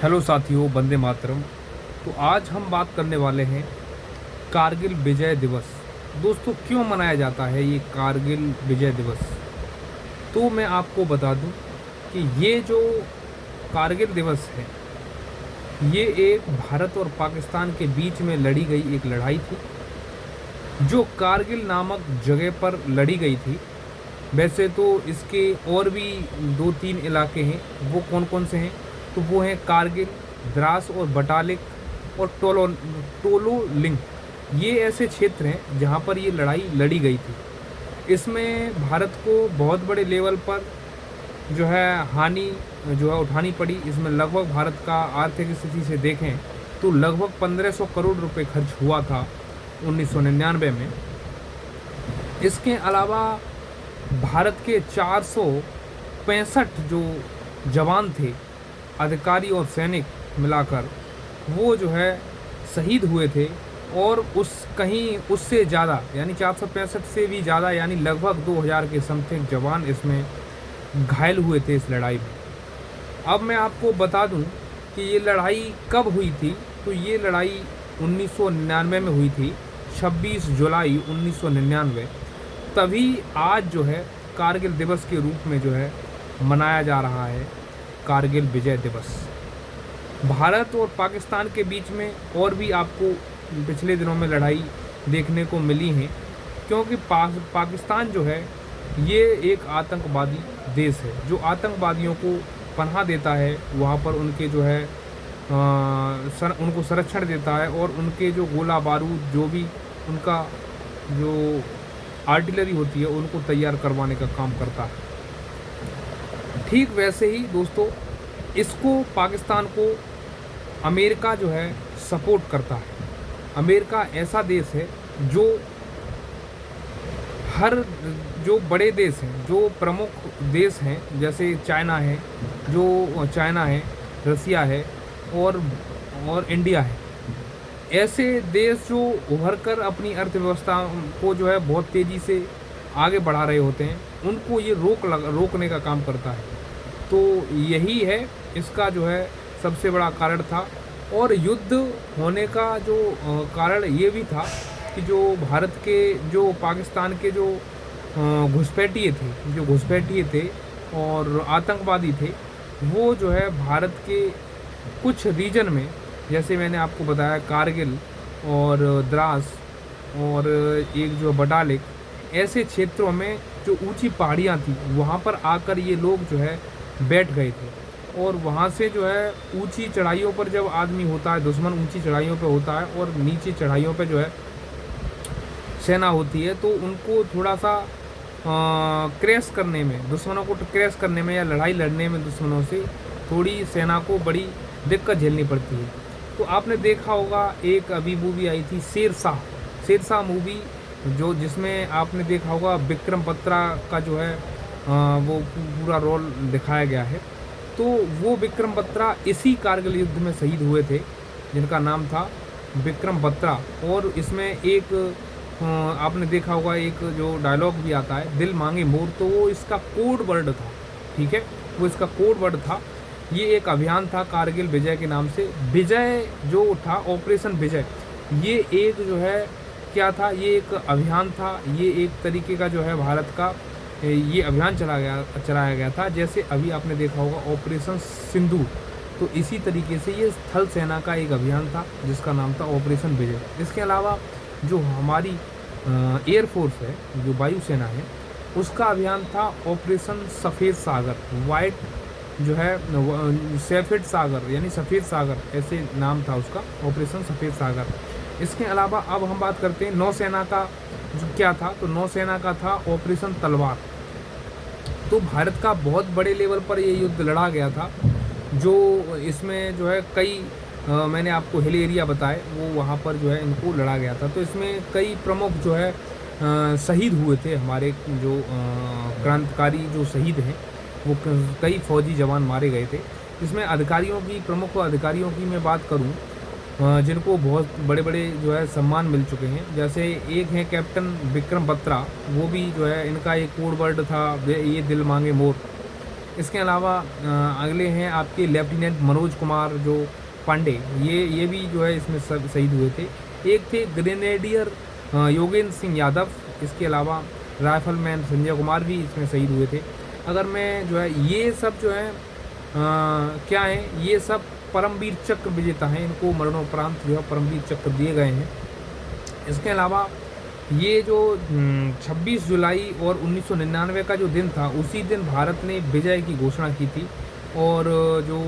Hello साथियों, वंदे मातरम। तो आज हम बात करने वाले हैं कारगिल विजय दिवस। दोस्तों, क्यों मनाया जाता है ये कारगिल विजय दिवस? तो मैं आपको बता दूं कि ये जो कारगिल दिवस है, ये एक भारत और पाकिस्तान के बीच में लड़ी गई एक लड़ाई थी, जो कारगिल नामक जगह पर लड़ी गई थी। वैसे तो इसके और भी दो तीन इलाके हैं। वो कौन कौन से हैं? तो वो हैं कारगिल, द्रास और बटालिक और टोलो लिंग। ये ऐसे क्षेत्र हैं जहाँ पर ये लड़ाई लड़ी गई थी। इसमें भारत को बहुत बड़े लेवल पर जो है हानि जो है उठानी पड़ी। इसमें लगभग भारत का आर्थिक स्थिति से देखें तो लगभग 1500 करोड़ रुपए खर्च हुआ था 1999 में। इसके अलावा भारत के 465 जो जवान थे, अधिकारी और सैनिक मिलाकर, वो जो है शहीद हुए थे। और उससे ज़्यादा यानी 465 से भी ज़्यादा यानी लगभग 2000 के समथिंग जवान इसमें घायल हुए थे इस लड़ाई में। अब मैं आपको बता दूं कि ये लड़ाई कब हुई थी। तो ये लड़ाई 1999 में हुई थी, 26 जुलाई 1999। तभी आज जो है कारगिल दिवस के रूप में जो है मनाया जा रहा है कारगिल विजय दिवस। भारत और पाकिस्तान के बीच में और भी आपको पिछले दिनों में लड़ाई देखने को मिली है, क्योंकि पाकिस्तान जो है ये एक आतंकवादी देश है, जो आतंकवादियों को पनाह देता है। वहाँ पर उनके जो है उनको संरक्षण देता है और उनके जो गोला बारूद, जो भी उनका जो आर्टिलरी होती है, उनको तैयार करवाने का काम करता है। ठीक वैसे ही दोस्तों, इसको पाकिस्तान को अमेरिका जो है सपोर्ट करता है। अमेरिका ऐसा देश है जो जो बड़े देश हैं, जो प्रमुख देश हैं, जैसे चाइना है, रसिया है और इंडिया है, ऐसे देश जो उभर कर अपनी अर्थव्यवस्था को जो है बहुत तेज़ी से आगे बढ़ा रहे होते हैं, उनको ये रोकने का काम करता है। तो यही है इसका जो है सबसे बड़ा कारण था। और युद्ध होने का जो कारण ये भी था कि जो पाकिस्तान के जो घुसपैठिए थे और आतंकवादी थे, वो जो है भारत के कुछ रीजन में, जैसे मैंने आपको बताया कारगिल और द्रास और एक जो बटालिक, ऐसे क्षेत्रों में जो ऊंची पहाड़ियाँ थी, वहाँ पर आकर ये लोग जो है बैठ गए थे। और वहाँ से जो है ऊंची चढ़ाइयों पर जब आदमी होता है, दुश्मन ऊंची चढ़ाइयों पर होता है और नीचे चढ़ाइयों पर जो है सेना होती है, तो उनको थोड़ा सा क्रैश करने में, दुश्मनों को क्रैश करने में या लड़ाई लड़ने में दुश्मनों से थोड़ी सेना को बड़ी दिक्कत झेलनी पड़ती है। तो आपने देखा होगा एक अभी मूवी आई थी शेरशाह मूवी, जिसमें आपने देखा होगा विक्रम बत्रा का जो है वो पूरा रोल दिखाया गया है। तो वो विक्रम बत्रा इसी कारगिल युद्ध में शहीद हुए थे, जिनका नाम था विक्रम बत्रा। और इसमें एक आपने देखा होगा एक जो डायलॉग भी आता है, दिल मांगे मोर, तो वो इसका कोड वर्ड था। ठीक है, वो इसका कोड वर्ड था। ये एक अभियान था कारगिल विजय के नाम से। विजय जो था, ऑपरेशन विजय, ये एक जो है क्या था, ये एक अभियान था। ये एक तरीके का जो है भारत का ये अभियान चलाया गया था। जैसे अभी आपने देखा होगा ऑपरेशन सिंदूर, तो इसी तरीके से ये स्थल सेना का एक अभियान था जिसका नाम था ऑपरेशन विजय। इसके अलावा जो हमारी एयरफोर्स है, जो वायुसेना है, उसका अभियान था ऑपरेशन सफ़ेद सागर, वाइट जो है सफ़ेद सागर यानी सफ़ेद सागर, ऐसे नाम था उसका, ऑपरेशन सफ़ेद सागर। इसके अलावा अब हम बात करते हैं नौसेना का जो क्या था। तो नौसेना का था ऑपरेशन तलवार। तो भारत का बहुत बड़े लेवल पर ये युद्ध लड़ा गया था, जो इसमें जो है कई मैंने आपको हिल एरिया बताए, वो वहाँ पर जो है इनको लड़ा गया था। तो इसमें कई प्रमुख जो है शहीद हुए थे, हमारे जो क्रांतिकारी जो शहीद हैं, वो कई फौजी जवान मारे गए थे। इसमें प्रमुख अधिकारियों की मैं बात करूं, जिनको बहुत बड़े बड़े जो है सम्मान मिल चुके हैं। जैसे एक हैं कैप्टन विक्रम बत्रा, वो भी जो है इनका एक कोड वर्ड था ये दिल मांगे मोर। इसके अलावा अगले हैं आपके लेफ्टिनेंट मनोज कुमार जो पांडे, ये भी जो है इसमें सब शहीद हुए थे। एक थे ग्रेनेडियर योगेंद्र सिंह यादव, इसके अलावा राइफलमैन संजय कुमार भी इसमें शहीद हुए थे। अगर मैं जो है ये सब जो है क्या है, ये सब परमवीर चक्र विजेता हैं, इनको मरणोपरांत जो है परमवीर चक्र दिए गए हैं। इसके अलावा ये जो 26 जुलाई और 1999 का जो दिन था, उसी दिन भारत ने विजय की घोषणा की थी और जो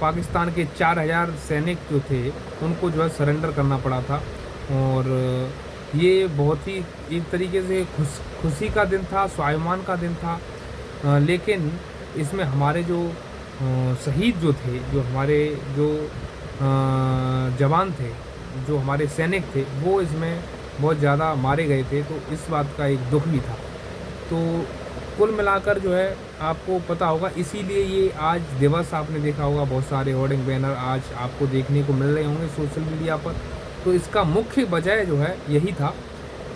पाकिस्तान के 4000 सैनिक जो थे उनको जो है सरेंडर करना पड़ा था। और ये बहुत ही एक तरीके से खुशी का दिन था, स्वाभिमान का दिन था। लेकिन इसमें हमारे जो शहीद जो थे, जो हमारे जो जवान थे, जो हमारे सैनिक थे, वो इसमें बहुत ज़्यादा मारे गए थे, तो इस बात का एक दुख भी था। तो कुल मिलाकर जो है आपको पता होगा, इसीलिए ये आज दिवस आपने देखा होगा, बहुत सारे होर्डिंग बैनर आज आपको देखने को मिल रहे होंगे सोशल मीडिया पर। तो इसका मुख्य वजह जो है यही था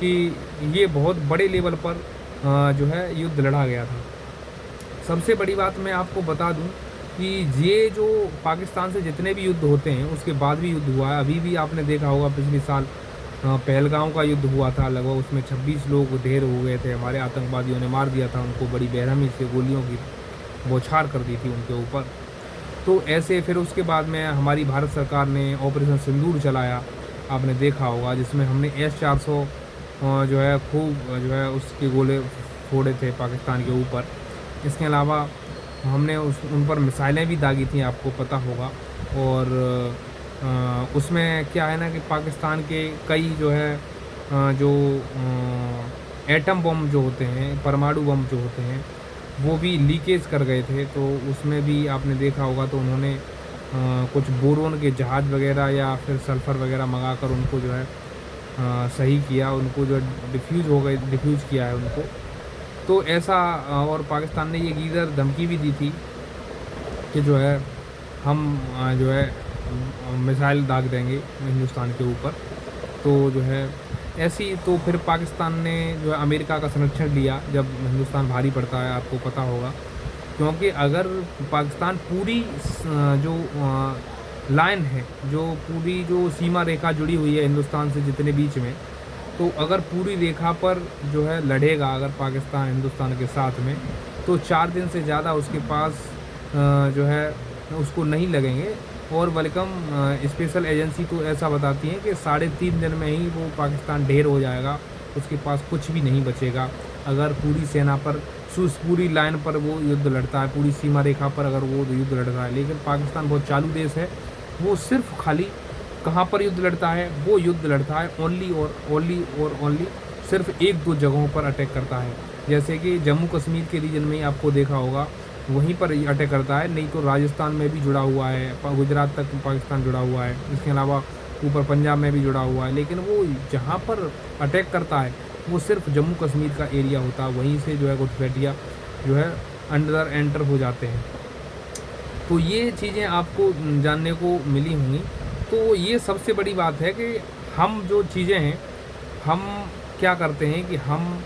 कि ये बहुत बड़े लेवल पर जो है युद्ध लड़ा गया था। सबसे बड़ी बात मैं आपको बता दूं कि ये जो पाकिस्तान से जितने भी युद्ध होते हैं उसके बाद भी युद्ध हुआ है। अभी भी आपने देखा होगा पिछले साल पहलगांव का युद्ध हुआ था, लगभग उसमें 26 लोग ढेर हो गए थे, हमारे आतंकवादियों ने मार दिया था उनको, बड़ी बेरहमी से गोलियों की बौछार कर दी थी उनके ऊपर। तो ऐसे फिर उसके बाद में हमारी भारत सरकार ने ऑपरेशन सिंदूर चलाया, आपने देखा होगा, जिसमें हमने S-400 जो है खूब जो है उसके गोले फोड़े थे पाकिस्तान के ऊपर। इसके अलावा हमने उन पर मिसाइलें भी दागी थी, आपको पता होगा। और उसमें क्या है ना कि पाकिस्तान के कई जो है जो एटम बम जो होते हैं, परमाणु बम जो होते हैं, वो भी लीकेज कर गए थे। तो उसमें भी आपने देखा होगा, तो उन्होंने कुछ बोरोन के जहाज़ वगैरह या फिर सल्फ़र वगैरह मंगाकर उनको जो है सही किया, उनको जो डिफ्यूज़ किया है उनको। तो ऐसा और पाकिस्तान ने ये गीदर धमकी भी दी थी कि जो है हम जो है मिसाइल दाग देंगे हिंदुस्तान के ऊपर। तो जो है ऐसी, तो फिर पाकिस्तान ने जो है अमेरिका का संरक्षण लिया जब हिंदुस्तान भारी पड़ता है, आपको पता होगा। क्योंकि अगर पाकिस्तान पूरी जो लाइन है, जो पूरी जो सीमा रेखा जुड़ी हुई है हिंदुस्तान से जितने बीच में, तो अगर पूरी रेखा पर जो है लड़ेगा अगर पाकिस्तान हिंदुस्तान के साथ में, तो 4 दिन से ज़्यादा उसके पास जो है उसको नहीं लगेंगे। और वेलकम स्पेशल एजेंसी तो ऐसा बताती है कि 3.5 दिन में ही वो पाकिस्तान ढेर हो जाएगा, उसके पास कुछ भी नहीं बचेगा। अगर पूरी सेना पर पूरी लाइन पर वो युद्ध लड़ता है, पूरी सीमा रेखा पर अगर वो युद्ध लड़ता है। लेकिन पाकिस्तान बहुत चालू देश है, वो सिर्फ खाली कहाँ पर युद्ध लड़ता है, वो युद्ध लड़ता है ओनली सिर्फ 1-2 जगहों पर अटैक करता है। जैसे कि जम्मू कश्मीर के रीजन में ही आपको देखा होगा, वहीं पर अटैक करता है, नहीं तो राजस्थान में भी जुड़ा हुआ है, गुजरात तक पाकिस्तान जुड़ा हुआ है, इसके अलावा ऊपर पंजाब में भी जुड़ा हुआ है। लेकिन वो जहाँ पर अटैक करता है वो सिर्फ जम्मू कश्मीर का एरिया होता है, वहीं से जो है घुसपैठिया जो है अंदर एंटर हो जाते हैं। तो ये चीज़ें आपको जानने को मिली होंगी। तो ये सबसे बड़ी बात है कि हम जो चीज़ें हैं, हम क्या करते हैं कि हम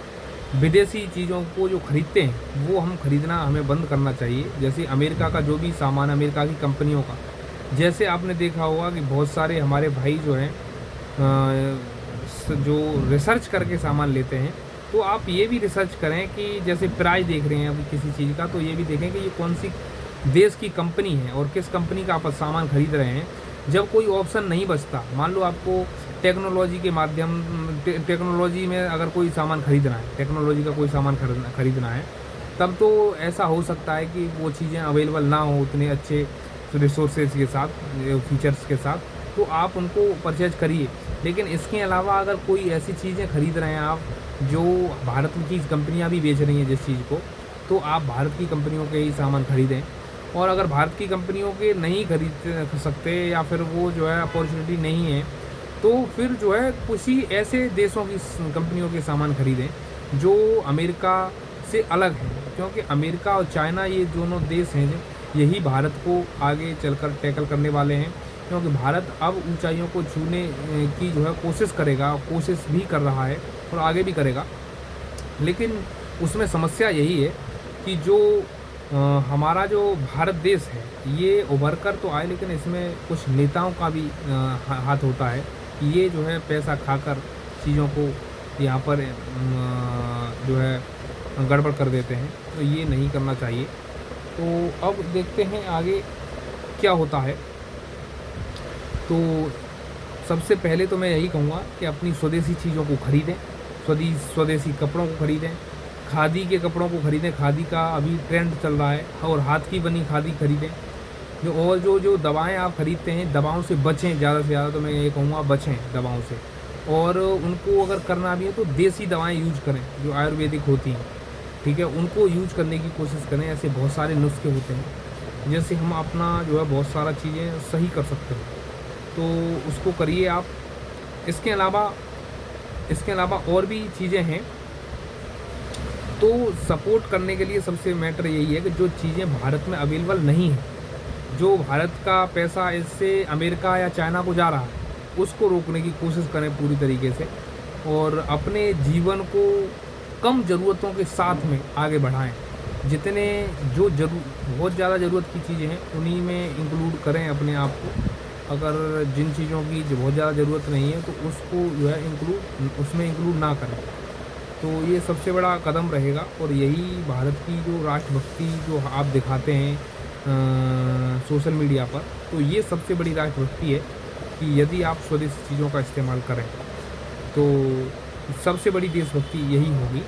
विदेशी चीज़ों को जो खरीदते हैं वो हम खरीदना हमें बंद करना चाहिए। जैसे अमेरिका का जो भी सामान, अमेरिका की कंपनियों का, जैसे आपने देखा होगा कि बहुत सारे हमारे भाई जो हैं जो रिसर्च करके सामान लेते हैं, तो आप ये भी रिसर्च करें कि जैसे प्राइस देख रहे हैं अभी किसी चीज़ का, तो ये भी देखें कि ये कौन सी देश की कंपनी है और किस कंपनी का आप सामान खरीद रहे हैं। जब कोई ऑप्शन नहीं बचता, मान लो आपको टेक्नोलॉजी के माध्यम टेक्नोलॉजी में अगर कोई सामान खरीदना है, टेक्नोलॉजी का कोई सामान खरीदना है, तब तो ऐसा हो सकता है कि वो चीज़ें अवेलेबल ना हो उतने अच्छे रिसोर्सेज के साथ, फीचर्स के साथ, तो आप उनको परचेज करिए। लेकिन इसके अलावा अगर कोई ऐसी चीज़ें खरीद रहे हैं आप जो भारत की कंपनियां भी बेच रही हैं जिस चीज़ को, तो आप भारत की कंपनियों के ही सामान खरीदें। और अगर भारत की कंपनियों के नहीं खरीद सकते या फिर वो जो है अपॉर्चुनिटी नहीं है, तो फिर जो है किसी ऐसे देशों की कंपनियों के सामान खरीदें जो अमेरिका से अलग हैं। क्योंकि अमेरिका और चाइना, ये दोनों देश हैं, यही भारत को आगे चलकर टैकल करने वाले हैं। क्योंकि भारत अब ऊंचाइयों को छूने की जो है कोशिश करेगा, कोशिश भी कर रहा है और आगे भी करेगा। लेकिन उसमें समस्या यही है कि जो हमारा जो भारत देश है ये उभर कर तो आए, लेकिन इसमें कुछ नेताओं का भी हाथ होता है कि ये जो है पैसा खाकर चीज़ों को यहाँ पर जो है गड़बड़ कर देते हैं। तो ये नहीं करना चाहिए। तो अब देखते हैं आगे क्या होता है। तो सबसे पहले तो मैं यही कहूँगा कि अपनी स्वदेशी चीज़ों को खरीदें, स्वदेशी कपड़ों को खरीदें, खादी के कपड़ों को खरीदें। खादी का अभी ट्रेंड चल रहा है, और हाथ की बनी खादी खरीदें। जो दवाएं आप खरीदते हैं, दवाओं से बचें, ज़्यादा से ज़्यादा तो मैं ये कहूँगा बचें दवाओं से। और उनको अगर करना भी है तो देसी दवाएं यूज करें जो आयुर्वेदिक होती हैं, ठीक है, उनको यूज करने की कोशिश करें। ऐसे बहुत सारे नुस्खे होते हैं जैसे हम अपना जो है बहुत सारा चीज़ें सही कर सकते हैं, तो उसको करिए आप। इसके अलावा और भी चीज़ें हैं। तो सपोर्ट करने के लिए सबसे मैटर यही है कि जो चीज़ें भारत में अवेलेबल नहीं है, जो भारत का पैसा इससे अमेरिका या चाइना को जा रहा है, उसको रोकने की कोशिश करें पूरी तरीके से, और अपने जीवन को कम ज़रूरतों के साथ में आगे बढ़ाएं। जितने बहुत ज़्यादा ज़रूरत की चीज़ें हैं उन्हीं में इंक्लूड करें अपने आप को। अगर जिन चीज़ों की जो बहुत ज़्यादा ज़रूरत नहीं है तो उसको जो है उसमें इंक्लूड ना करें। तो ये सबसे बड़ा कदम रहेगा। और यही भारत की जो राष्ट्रभक्ति जो आप दिखाते हैं सोशल मीडिया पर, तो ये सबसे बड़ी राष्ट्रभक्ति है कि यदि आप स्वदेशी चीज़ों का इस्तेमाल करें तो सबसे बड़ी देशभक्ति यही होगी।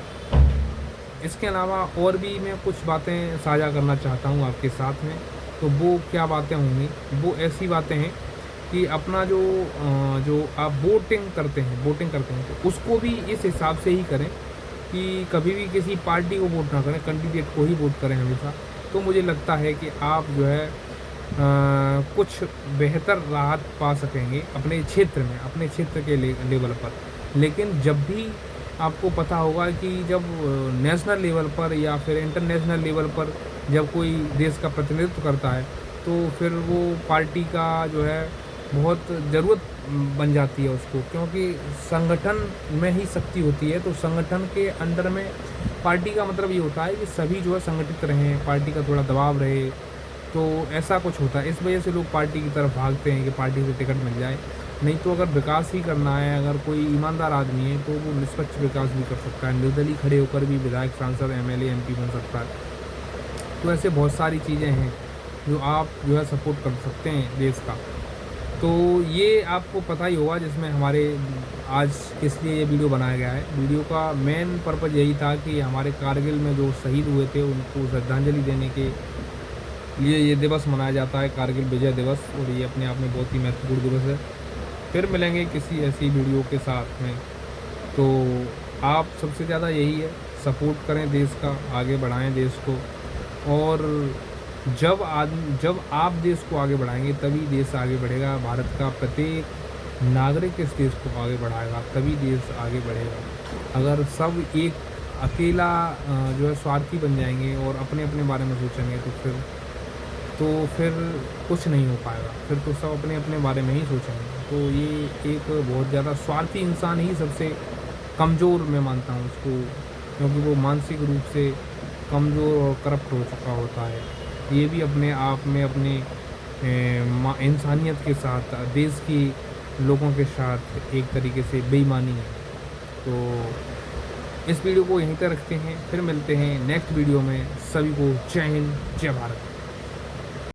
इसके अलावा और भी मैं कुछ बातें साझा करना चाहता हूँ आपके साथ में। तो वो क्या बातें होंगी? वो ऐसी बातें हैं कि अपना जो आप वोटिंग करते हैं तो उसको भी इस हिसाब से ही करें कि कभी भी किसी पार्टी को वोट ना करें, कैंडिडेट को ही वोट करें हमेशा। तो मुझे लगता है कि आप जो है कुछ बेहतर राहत पा सकेंगे अपने क्षेत्र में, अपने क्षेत्र के लेवल पर। लेकिन जब भी आपको पता होगा कि जब नेशनल लेवल पर या फिर इंटरनेशनल लेवल पर जब कोई देश का प्रतिनिधित्व करता है तो फिर वो पार्टी का जो है बहुत ज़रूरत बन जाती है उसको, क्योंकि संगठन में ही शक्ति होती है। तो संगठन के अंडर में पार्टी का मतलब ये होता है कि सभी जो है संगठित रहें, पार्टी का थोड़ा दबाव रहे, तो ऐसा कुछ होता है। इस वजह से लोग पार्टी की तरफ भागते हैं कि पार्टी से टिकट मिल जाए। नहीं तो अगर विकास ही करना है, अगर कोई ईमानदार आदमी है तो वो निष्पक्ष विकास भी कर सकता है, निर्दलीय खड़े होकर भी विधायक, सांसद, एमएलए, एमपी बन सकता है। तो ऐसे बहुत सारी चीज़ें हैं जो आप जो है सपोर्ट कर सकते हैं देश का। तो ये आपको पता ही होगा, जिसमें हमारे आज इसलिए ये वीडियो बनाया गया है। वीडियो का मेन पर्पज़ यही था कि हमारे कारगिल में जो शहीद हुए थे उनको श्रद्धांजलि देने के लिए ये दिवस मनाया जाता है, कारगिल विजय दिवस। और ये अपने आप में बहुत ही महत्वपूर्ण दिवस है। फिर मिलेंगे किसी ऐसी वीडियो के साथ में। तो आप सबसे ज़्यादा यही है, सपोर्ट करें देश का, आगे बढ़ाएं देश को। और जब आप देश को आगे बढ़ाएंगे तभी देश आगे बढ़ेगा। भारत का प्रत्येक नागरिक इस देश को आगे बढ़ाएगा तभी देश आगे बढ़ेगा। अगर सब एक अकेला जो है स्वार्थी बन जाएंगे और अपने अपने बारे में सोचेंगे तो फिर कुछ नहीं हो पाएगा। फिर तो सब अपने अपने बारे में ही सोचेंगे। तो ये एक बहुत ज़्यादा स्वार्थी इंसान ही सबसे कमज़ोर मैं मानता हूँ उसको, क्योंकि वो मानसिक रूप से कमज़ोर और करप्ट हो चुका होता है। ये भी अपने आप में अपने इंसानियत के साथ, देश की लोगों के साथ एक तरीके से बेईमानी है। तो इस वीडियो को यहीं तक रखते हैं, फिर मिलते हैं नेक्स्ट वीडियो में। सभी को जय हिंद, जय भारत।